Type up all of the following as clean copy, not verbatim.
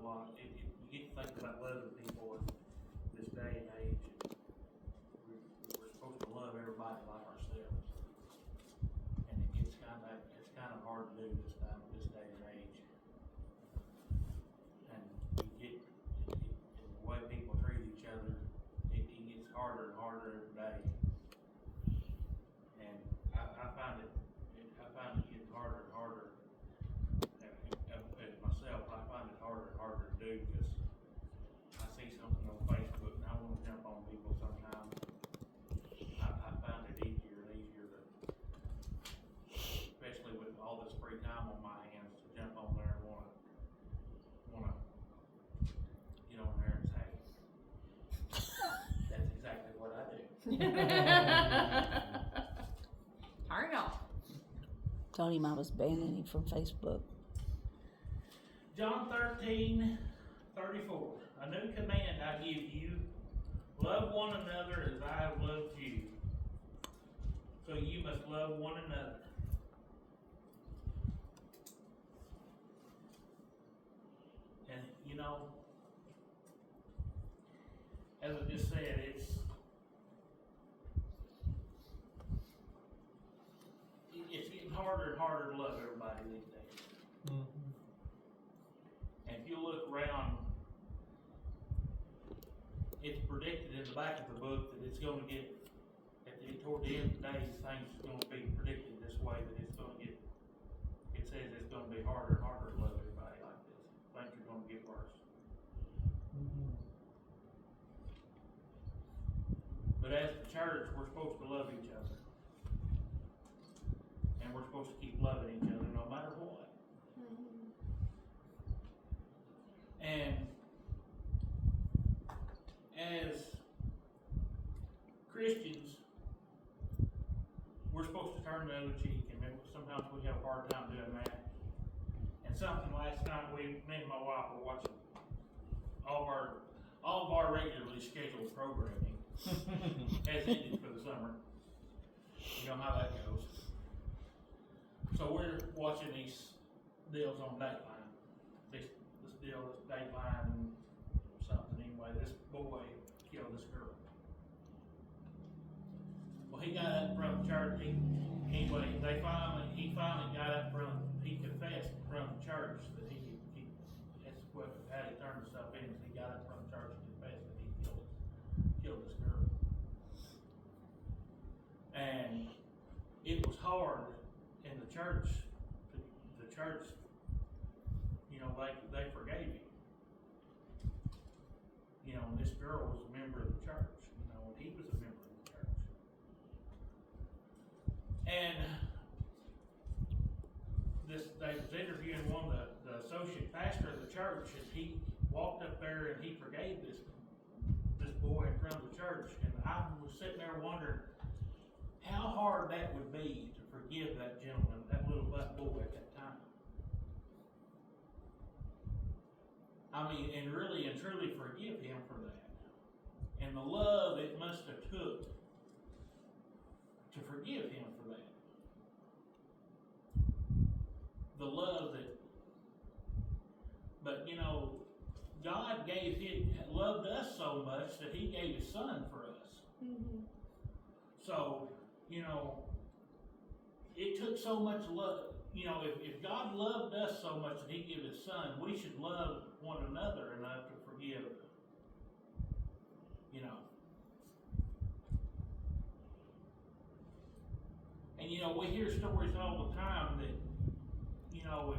lot. You get to think about loving people in this day and age. We're supposed to love everybody like ourselves. And it's kind of hard to do this day and age. And the way people treat each other, it gets harder and harder every day. And I find it getting harder and harder. And myself, I find it harder and harder to do because I see something on Facebook and I want to jump on people sometimes. I find it easier and easier to, especially with all this free time on my hands, to jump on there and wanna get on there and say, that's exactly what I do. Turn it off. Told him I was banning him from Facebook. John 13:34. A new command I give you, love one another as I have loved you. So you must love one another. And you know, as I just said, it's getting harder and harder to love everybody these days. Mm-hmm. And if you look around, it's predicted in the back of the book that it's going to get, toward the end of the days, things are going to be predicted this way, that it's going to get, it says it's going to be harder and harder to love everybody like this. Things are going to get worse. Mm-hmm. But as the church, we're supposed to love each other. And we're supposed to keep loving each other no matter what. And as Christians, we're supposed to turn the other cheek, and sometimes we have a hard time doing that. And something last night, me and my wife were watching all of our regularly scheduled programming has ended for the summer. You know how that goes. So we're watching these deals on Dateline. This deal, this Dateline something anyway. This boy killed this girl. Well, he got up in front of the church. He finally got up in front. He confessed in front of the church that he that's what how he turned himself in. He got up in front of the church and confessed that he killed this girl. And it was hard in the church. The church, you know, they forgave him. You know, and this girl was a member of the church. You know, and he was a member of the church. And they was interviewing one of the associate pastor of the church, and he walked up there and he forgave this boy in front of the church. And I was sitting there wondering how hard that would be to forgive that gentleman, that boy at that time. I mean, and really and truly forgive him for that. And the love it must have took to forgive him for that. The love but you know, God loved us so much that he gave his son for us. Mm-hmm. So, you know, it took so much love. You know, if God loved us so much that he gave his son, we should love one another enough to forgive. You know. And you know, we hear stories all the time that, you know,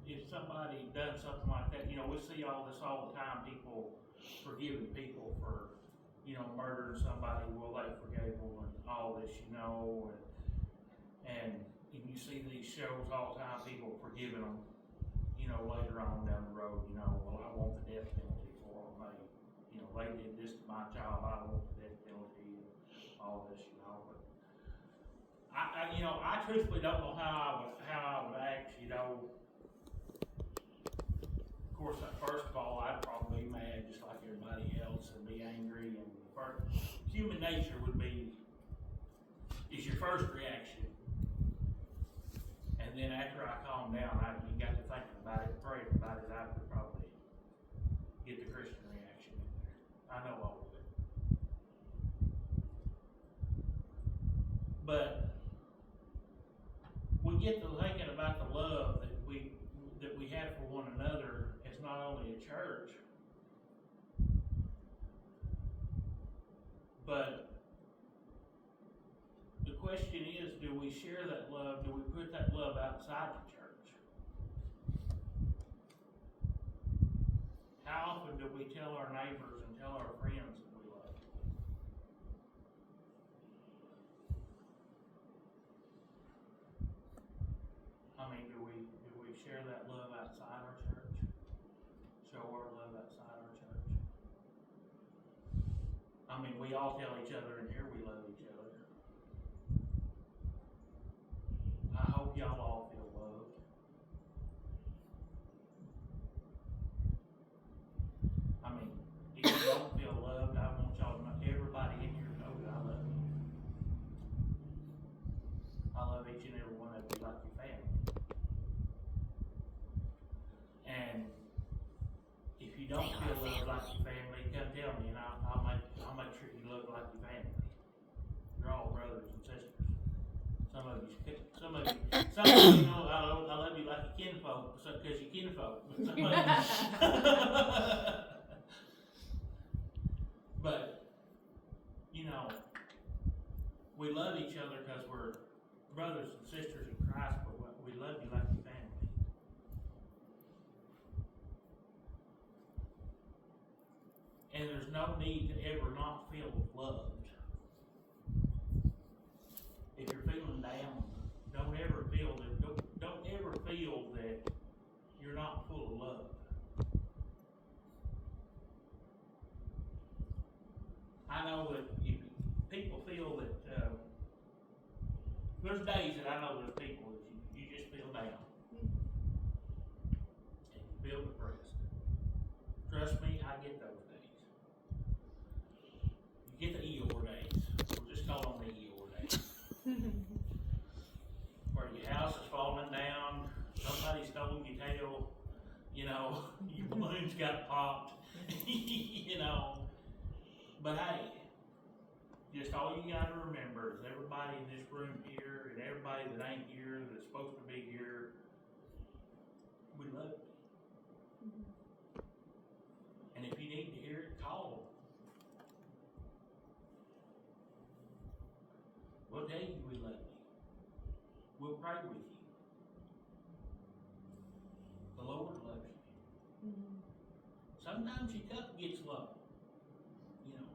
if somebody done something like that, you know, we see all this all the time, people forgiving people for, you know, murdering somebody, well, they forgave them and all this, you know, and you see these shows all the time, people forgiving them, you know, later on down the road, you know, well, I want the death penalty for them, you know, they did this to my child, I want the death penalty and all this, you know, but you know, I truthfully don't know how I would act, you know. Of course, first of all, I'd probably be mad just like everybody else and be angry, and human nature would be, is your first reaction. And then after I calm down, you got to thinking about it, praying about it, I'd But we get to thinking about the love that we have for one another as not only a church, but the question is, do we share that love? Do we put that love outside the church? How often do we tell our neighbors and tell our friends that we love them? I mean, do we share that love outside our church? Show our love outside our church? I mean, we all tell each other in here we love each other. I hope y'all all feel loved. I mean, if you don't feel loved, I want y'all to know, everybody in here know that I love you. I love each and every one of you like your family. And if you don't feel loved like your family, come tell me, and I'll make sure you look like your family. You're all brothers and sisters. Some of you know I love you like your kinfolk, because you're kinfolk. But some of you, but you know, we love each other because we're brothers and sisters in Christ. But we love you like your family. And there's no need to ever not feel loved. If you're feeling down, don't ever feel that you're not full of love. I know that if people feel that there's days that I know there's people that you just feel down and you feel depressed. Trust me, I get those days. You get the Eeyore days. We'll just call them the Eeyore days. Where your house is falling down, somebody stole your tail, you know, your balloons got popped, you know. But hey, just all you gotta remember is everybody in this room here and everybody that ain't here that's supposed to be here, we love you. And if you need to hear it, call them. We'll tell you we love you. We'll pray with you. The Lord loves you. Sometimes your cup gets low. You know.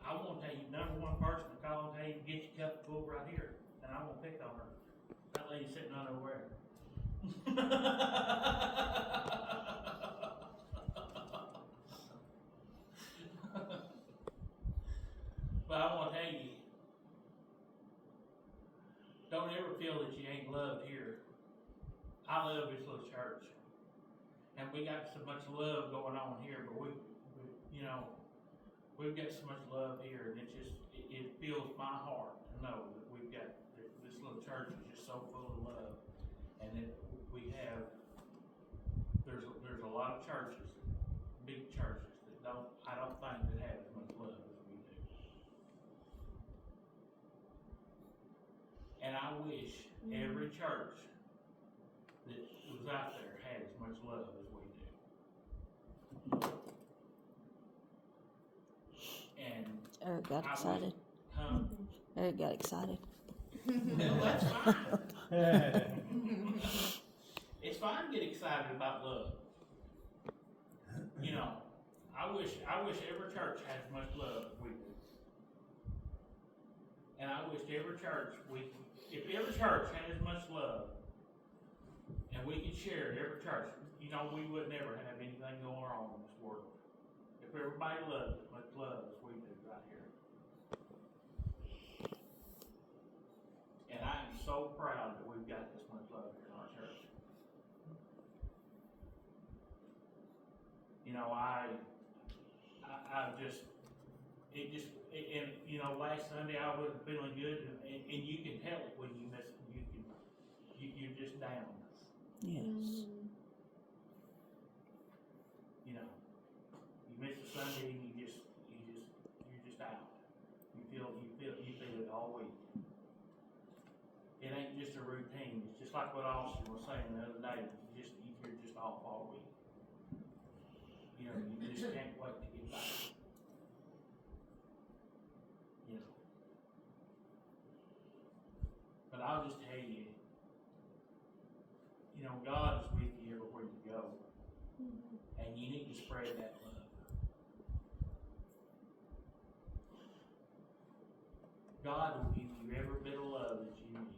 I want to tell you, number one person to call and tell you, get your cup full right here. And I won't pick on her. That lady sitting on over there. But I want to tell you, don't ever feel that you ain't loved here. I love this little church. And we got so much love going on here, but we you know, we've got so much love here, and it fills my heart to know that we've got, this little church is just so full of love. And that we have, there's a lot of churches, big churches, that I don't think that have as much love as we do. And I wish every church that was out there had as much love as we do. And Eric got I excited. Eric got excited. Well, that's fine. It's fine to get excited about love. You know, I wish every church had as much love as we do. And I wish every church, if every church had as much love, and we could share every church, you know, we would never have anything going wrong in this world. If everybody loved as much love as we do right here. And I am so proud that we've got this much love here in our church. You know, and you know, last Sunday I wasn't feeling good, and you can tell it when you miss, you're just down. Yes. You know, you miss a Sunday and you're just out. You feel routine. It's just like what Austin was saying the other day, you're just off all week. You know, you just can't wait to get back. You know. But I'll just tell you, you know, God is with you everywhere you go. And you need to spread that love. God will give you every bit of love that you need.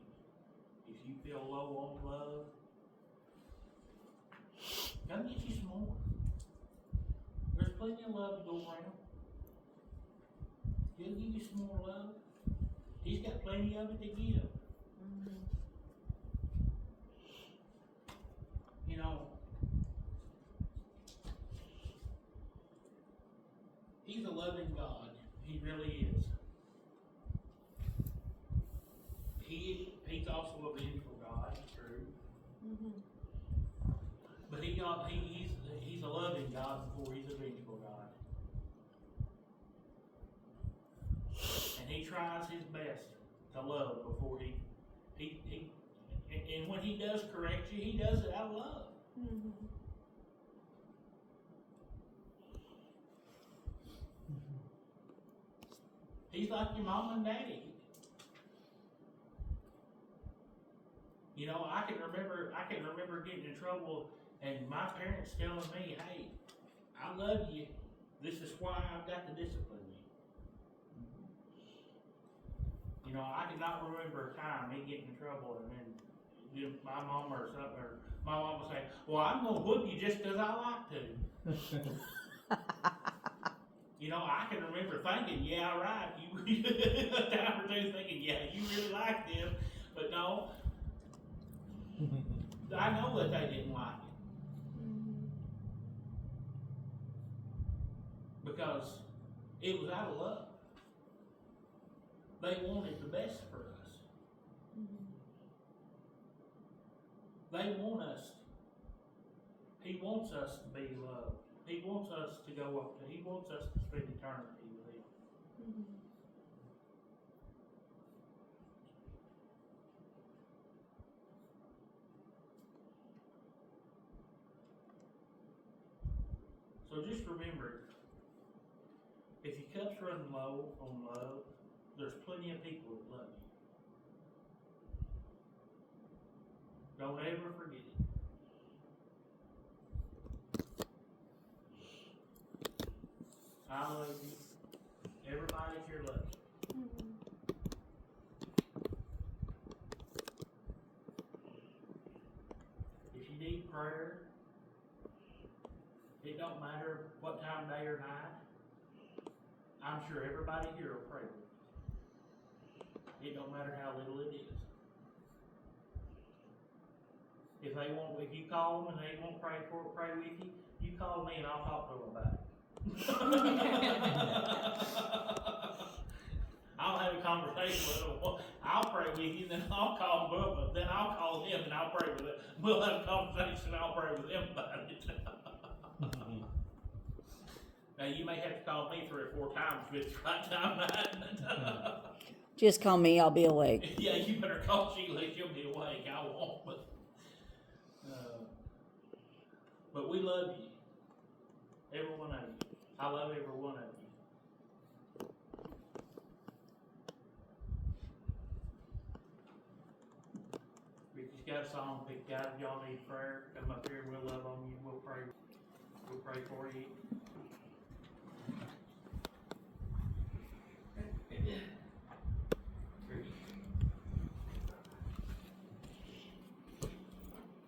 If you feel low on love, come get you some more. There's plenty of love to go around. He'll give you some more love. He's got plenty of it to give. You know, He's a loving God. He really is. He's also a vengeful God, it's true. But he's a loving God before he's a vengeful God. And he tries his best to love before and when he does correct you, he does it out of love. He's like your mom and daddy. You know, I can remember getting in trouble and my parents telling me, hey, I love you. This is why I've got to discipline you. You know, I cannot remember a time me getting in trouble and then my mom or something, or my mom would say, well, I'm going to whoop you just because I like to. You know, I can remember thinking, yeah, right, you a time or two thinking, yeah, you really like them, but no, I know that they didn't like it. Because it was out of love. They wanted the best for us. They want us. He wants us to be loved. He wants us to go up to, he wants us to spend eternity with him. So just remember, if your cup's running low on love, there's plenty of people that love you. Don't ever forget it. I love you. Everybody here loves you. If you need prayer, it don't matter what time of day or night. I'm sure everybody here will pray with you. It don't matter how little it is. If you call them and they won't pray with you, you call me and I'll talk to them about it. I'll have a conversation with them. I'll pray with you, then I'll call them up, then I'll call him and I'll pray with it. We'll have a conversation and I'll pray with them about it. Now you may have to call me 3 or 4 times if it's the right time night. Just call me, I'll be awake. Yeah, you better call Sheila, she'll be awake. I won't, but we love you. Every one of you. I love every one of you. Ricky's got a song picked out. If y'all need prayer, come up here. We'll love on you. We'll pray for you.